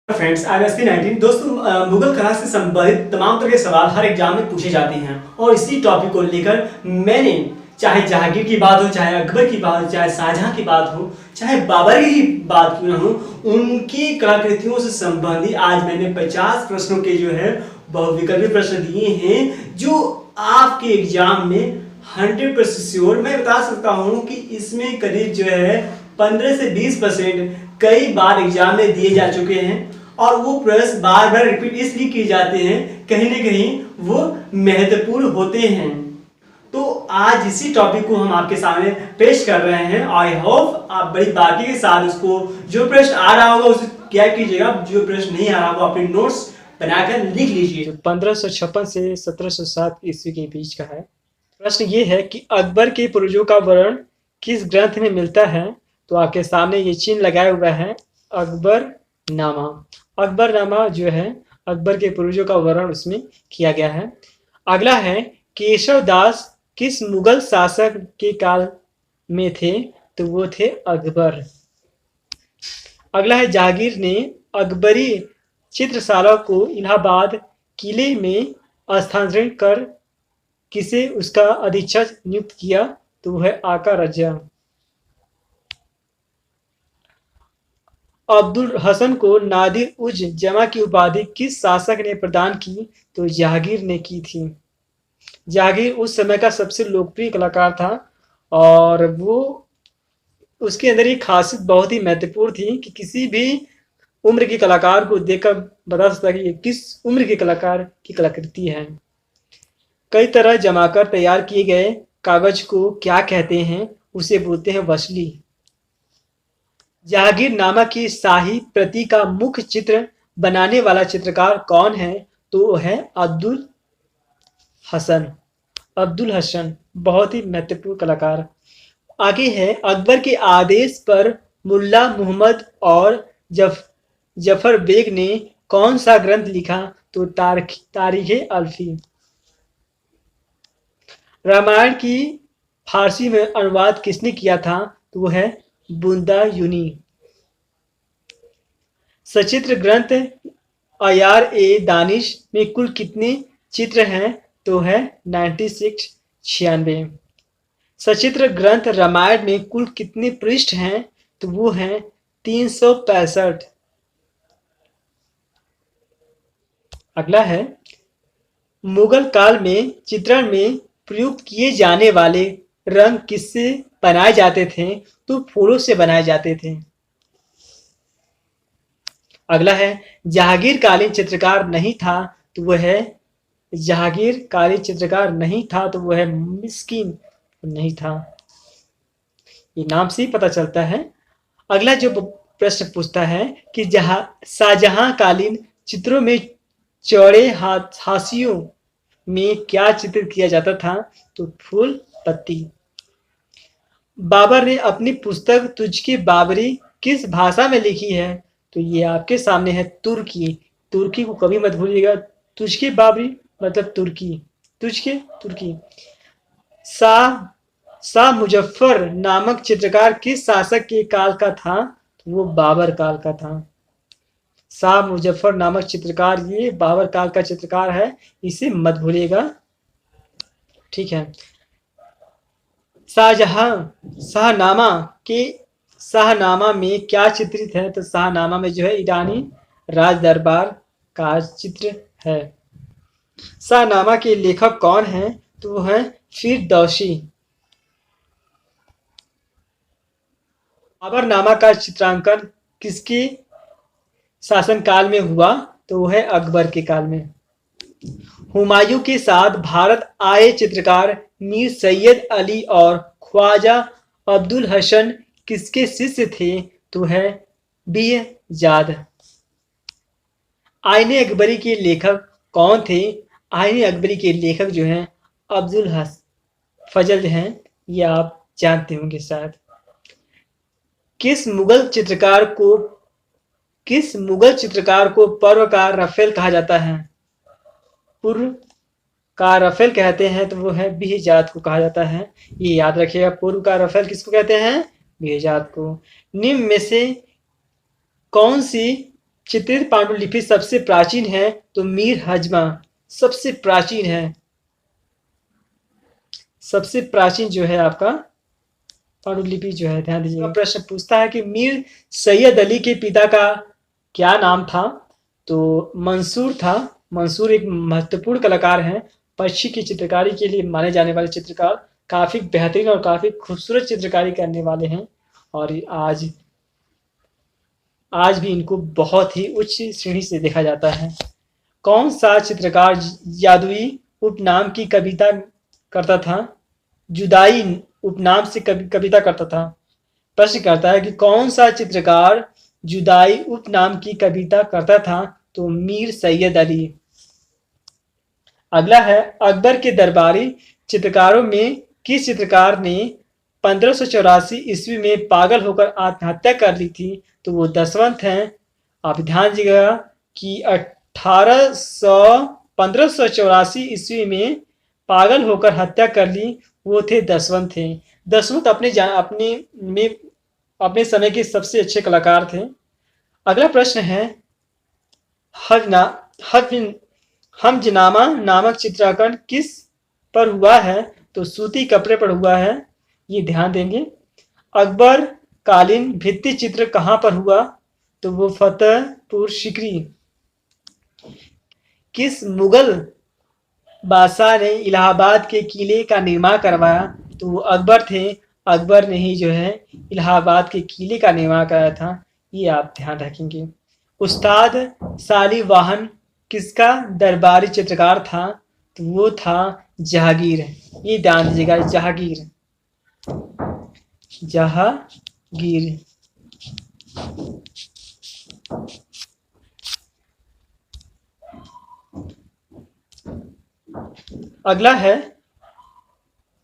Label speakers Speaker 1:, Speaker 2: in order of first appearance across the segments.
Speaker 1: Friends I am 19 दोस्तों मुगल कला से संबंधित तमाम तरह के सवाल हर एग्जाम में पूछे जाते हैं और इसी टॉपिक को लेकर मैंने चाहे जहांगीर की बात हो, चाहे अकबर की बात हो, चाहे शाहजहां की बात हो, चाहे बाबर की बात क्यों ना हो, उनकी कलाकृतियों से संबंधित आज मैंने 50 प्रश्नों के जो है बहुविकल्पी प्रश्न दिए हैं जो आपके एग्जाम में 100% श्योर मैं बता सकता हूं कि इसमें करीब जो है 15 से 20% कई बार एग्जाम में दिए जा चुके हैं और वो प्रश्न बार बार रिपीट इसलिए किए जाते हैं, कहीं ना कहीं वो महत्वपूर्ण होते हैं। तो आज इसी टॉपिक को हम आपके सामने पेश कर रहे हैं। आई होप आप बड़ी बाकी के साथ उसको जो प्रश्न आ रहा होगा उसे क्या कीजिएगा, जो प्रश्न नहीं आ रहा होगा अपने नोट्स बनाकर लिख लीजिए। 1556 से 1707 ईस्वी के बीच का है। प्रश्न ये है कि अकबर के पूर्वजों का वर्णन किस ग्रंथ में मिलता है। तो आपके सामने ये चिन्ह लगाया हुआ है अकबरनामा। अकबरनामा जो है अकबर के पूर्वजों का वर्णन उसमें किया गया है। अगला है केशव दास किस मुगल शासक के काल में थे। तो वो थे अकबर। अगला है जहांगीर ने अकबरी चित्रशाला को इलाहाबाद किले में स्थानांतरित कर किसे उसका अधीक्षक नियुक्त किया। तो वह है आका रजा। अब्दुल हसन को नादिर उज जमा की उपाधि किस शासक ने प्रदान की। तो जहांगीर ने की थी। जहांगीर उस समय का सबसे लोकप्रिय कलाकार था और वो उसके अंदर एक खासियत बहुत ही महत्वपूर्ण थी कि किसी भी उम्र के कलाकार को देखकर बता सकता कि ये किस उम्र के कलाकार की कलाकृति है। कई तरह जमाकर तैयार किए गए कागज को क्या कहते हैं। उसे बोलते हैं वसली। जहांगीरनामा की शाही प्रति का मुख्य चित्र बनाने वाला चित्रकार कौन है। तो वो है अब्दुल हसन। अब्दुल हसन बहुत ही महत्वपूर्ण कलाकार। आगे है अकबर के आदेश पर मुल्ला मुहम्मद और जफर बेग ने कौन सा ग्रंथ लिखा। तो तारीख अल्फी। रामायण की फारसी में अनुवाद किसने किया था। तो वो है बुंदायुनी। सचित्र ग्रंथ अयार ए दानिश में कुल कितने चित्र हैं। तो है 96। सचित्र ग्रंथ रामायण में कुल कितने पृष्ठ हैं। तो वो हैं 365। अगला है मुगल काल में चित्रण में प्रयुक्त किए जाने वाले रंग किससे बनाए जाते थे। तो फूलों से बनाए जाते थे। अगला है जहांगीर कालीन चित्रकार नहीं था। तो वह है जहांगीर कालीन चित्रकार नहीं था। तो वह है मिस्किन नहीं था। ये नाम से ही पता चलता है। अगला जो प्रश्न पूछता है कि शाहजहां कालीन चित्रों में चौड़े हाशियों में क्या चित्रित किया जाता था। तो फूल पत्ती। बाबर ने अपनी पुस्तक तुझकी बाबरी किस भाषा में लिखी है। तो ये आपके सामने है तुर्की। तुर्की को कभी मत भूलिएगा। तुझकी बाबरी मतलब तुर्की। तुझके तुर्की। शाह मुजफ्फर नामक चित्रकार किस शासक के काल का था। तो वो बाबर काल का था। शाह मुजफ्फर नामक चित्रकार ये बाबर काल का चित्रकार है, इसे मत भूलिएगा। ठीक है। शाहनामा में क्या चित्रित है। तो शाहनामा में जो है ईरानी राज दरबार का चित्र है। शाहनामा के लेखक कौन हैं। तो वो है फिरदौसी। बाबरनामा का चित्रांकन किसके शासनकाल में हुआ। तो वो है अकबर के काल में। हुमायूं के साथ भारत आए चित्रकार मीर सैयद अली और ख्वाजा अब्दुल हसन किसके शिष्य थे। तो है बेहजाद। आईने अकबरी के लेखक कौन थे। आईने अकबरी के लेखक जो हैं अब्दुल फजल हैं, ये आप जानते होंगे शायद। किस मुगल चित्रकार को पूर्व का राफेल कहा जाता है। पूर्व का राफेल कहते हैं तो वो है बेहजाद को कहा जाता है। ये याद रखिएगा, पूर्व का राफेल किसको कहते हैं। बेहजाद को। निम्न में से कौन सी चित्रित पांडुलिपि सबसे प्राचीन है तो मीर हजमा सबसे प्राचीन है। सबसे प्राचीन जो है आपका पांडुलिपि जो है, ध्यान दीजिएगा। प्रश्न पूछता है कि मीर सैयद अली के पिता का क्या नाम था? तो मंसूर था। मंसूर एक महत्वपूर्ण कलाकार हैं, पक्षी की चित्रकारी के लिए माने जाने वाले चित्रकार, काफी बेहतरीन और काफी खूबसूरत चित्रकारी करने वाले हैं। और आज आज भी इनको बहुत ही उच्च श्रेणी से देखा जाता है। कौन सा चित्रकार जादुई उपनाम की कविता करता था? जुदाई उपनाम से कविता करता था। प्रश्न करता है कि कौन सा चित्रकार जुदाई उपनाम की कविता करता था? तो मीर सैयद अली। अगला है अकबर के दरबारी चित्रकारों में किस चित्रकार ने 1584 ईस्वी में पागल होकर आत्महत्या कर ली थी? तो वो दसवंत हैं। आप ध्यान दीजिएगा कि 1584 ईस्वी में पागल होकर हत्या कर ली, वो थे दसवंत थे। दसवंत अपने समय के सबसे अच्छे कलाकार थे। अगला प्रश्न है हमजनामा नामक चित्रांकन किस पर हुआ है? तो सूती कपड़े पर हुआ है, ये ध्यान देंगे। अकबर कालीन भित्ति चित्र कहाँ पर हुआ? तो वो फतेहपुर सीकरी। किस मुगल बादशाह ने इलाहाबाद के किले का निर्माण करवाया? तो वो अकबर थे। अकबर ने ही जो है इलाहाबाद के किले का निर्माण कराया था, ये आप ध्यान रखेंगे। उस्ताद सालीवाहन किसका दरबारी चित्रकार था? तो वो था जहांगीर। ये ध्यान दीजिएगा, जहांगीर। जहांगीर। अगला है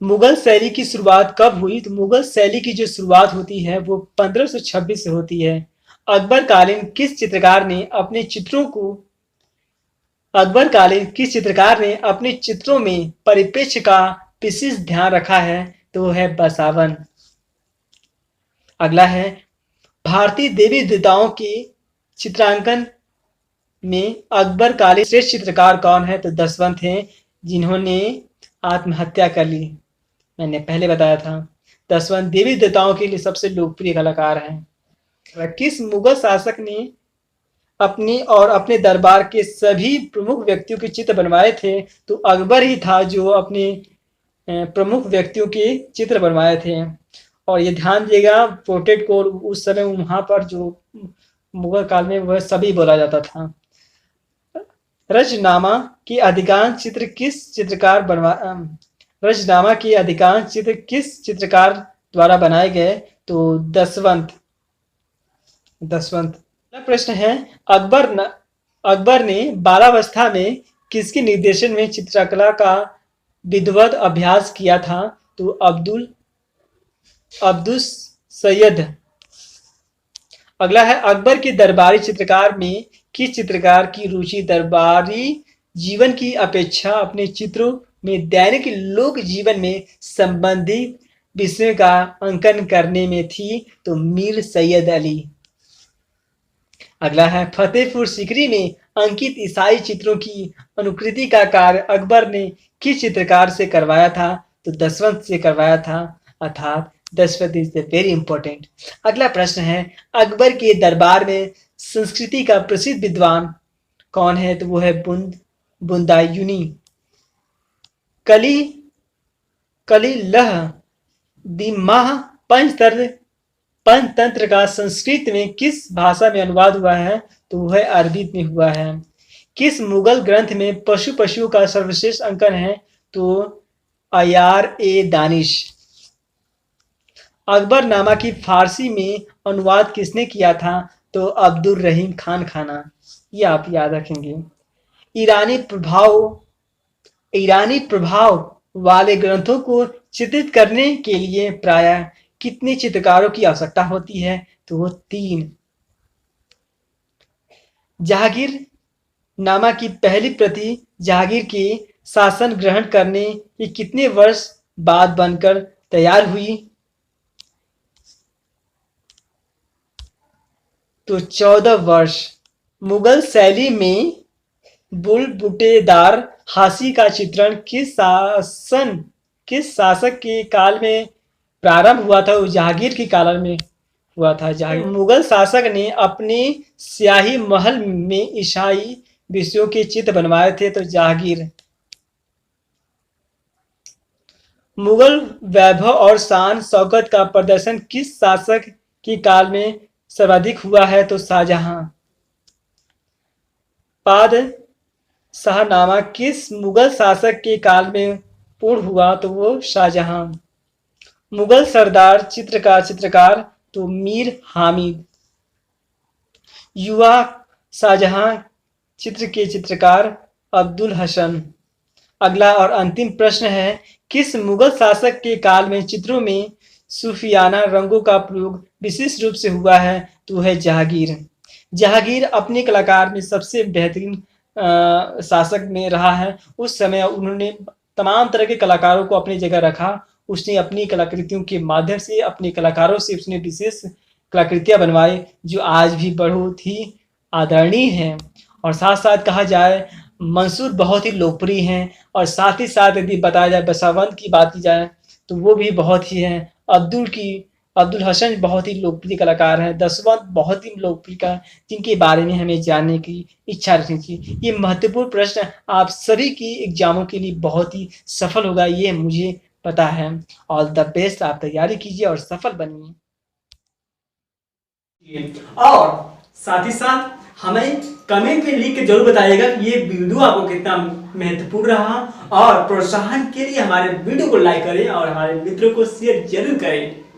Speaker 1: मुगल शैली की शुरुआत कब हुई? तो मुगल शैली की जो शुरुआत होती है वो 1526 से होती है। अकबर कालीन किस चित्रकार ने अपने चित्रों में परिप्रेक्ष्य का विशेष ध्यान रखा है? तो वो है बसावन। अगला है भारतीय देवी देवताओं के चित्रांकन में अकबर कालीन श्रेष्ठ चित्रकार कौन है? तो दसवंत हैं, जिन्होंने आत्महत्या कर ली। मैंने पहले बताया था दसवंत देवी देवताओं के लिए सबसे लोकप्रिय कलाकार हैं। किस मुगल शासक ने अपने दरबार के सभी प्रमुख व्यक्तियों के चित्र बनवाए थे? तो अकबर ही था जो अपने प्रमुख व्यक्तियों के चित्र बनवाए थे। और ये ध्यान दिएगा, पोर्ट्रेट को उस समय वहां पर जो मुगल काल में वह सभी बोला जाता था। रजनामा के अधिकांश चित्र किस चित्रकार द्वारा बनाए गए? तो दसवंत। अगला प्रश्न है अकबर ने बालावस्था में किसके निर्देशन में चित्रकला का विधिवत अभ्यास किया था? तो अब्दुल सैयद। अगला है अकबर के दरबारी चित्रकार में किस चित्रकार की रुचि दरबारी जीवन की अपेक्षा अपने चित्रों में दैनिक लोक जीवन में संबंधित विषयों का अंकन करने में थी? तो मीर सैयद अली। अगला है फतेहपुर सीकरी में अंकित ईसाई चित्रों की अनुकृति का कार्य अकबर ने किस चित्रकार से करवाया था? तो दसवंत से करवाया था, अर्थात दसवंत इज वेरी इंपॉर्टेंट। अगला प्रश्न है अकबर के दरबार में संस्कृति का प्रसिद्ध विद्वान कौन है? तो वो है बुंदायूनी। कलिलह दिमाह पंचतंत्र का संस्कृत में किस भाषा में अनुवाद हुआ है? तो वह अरबी में हुआ है। किस मुगल ग्रंथ में पशुओं का सर्वश्रेष्ठ अंकन है? तो अयार ए दानिश। अकबरनामा की फारसी में अनुवाद किसने किया था? तो अब्दुल रहीम खान खाना। ये आप याद रखेंगे। ईरानी प्रभाव वाले ग्रंथों को चित्रित करने के लिए प्रायः कितने चित्रकारों की आवश्यकता होती है? तो वो 3। जहांगीर नामा की पहली प्रति जहांगीर के शासन ग्रहण करने के कितने वर्ष बाद बनकर तैयार हुई? तो 14 वर्ष। मुगल शैली में बुलबुटेदार हाशी का चित्रण किस शासक के काल में प्रारंभ हुआ था? वो जहांगीर के काल में हुआ था। जहांगीर मुगल शासक ने अपने स्याही महल में ईसाई विषयों के चित्र बनवाए थे, तो जहांगीर। मुगल वैभव और शान शौकत का प्रदर्शन किस शासक के काल में सर्वाधिक हुआ है? तो शाहजहां। पाद शाहनामा किस मुगल शासक के काल में पूर्ण हुआ? तो वो शाहजहां। मुगल सरदार चित्र का चित्रकार? तो मीर हामिद। युवा शाहजहां चित्र के चित्रकार? अब्दुल हसन। अगला और अंतिम प्रश्न है, किस मुगल शासक के काल में चित्रों में सूफियाना रंगों का प्रयोग विशेष रूप से हुआ है? तो है जहांगीर। जहांगीर अपने कलाकार में सबसे बेहतरीन शासक में रहा है। उस समय उन्होंने तमाम तरह के कलाकारों को अपनी जगह रखा। उसने अपनी कलाकृतियों के माध्यम से, अपने कलाकारों से उसने विशेष कलाकृतियां बनवाई जो आज भी बहुत ही आदरणीय हैं। और साथ साथ कहा जाए, मंसूर बहुत ही लोकप्रिय हैं। और साथ ही साथ यदि बताया जाए, बसावंत की बात की जाए तो वो भी बहुत ही हैं। अब्दुल हसन बहुत ही लोकप्रिय कलाकार हैं। दसवंत बहुत ही लोकप्रिय का, जिनके बारे में हमें जानने की इच्छा रखनी चाहिए। ये महत्वपूर्ण प्रश्न आप सभी की एग्जामों के लिए बहुत ही सफल होगा, ये मुझे पता है। ऑल द बेस्ट, आप तैयारी कीजिए और सफल बनिए। और साथ ही साथ हमें कमेंट में लिख के जरूर बताइएगा कि ये वीडियो आपको कितना महत्वपूर्ण रहा। और प्रोत्साहन के लिए हमारे वीडियो को लाइक करें और हमारे मित्रों को शेयर जरूर करें।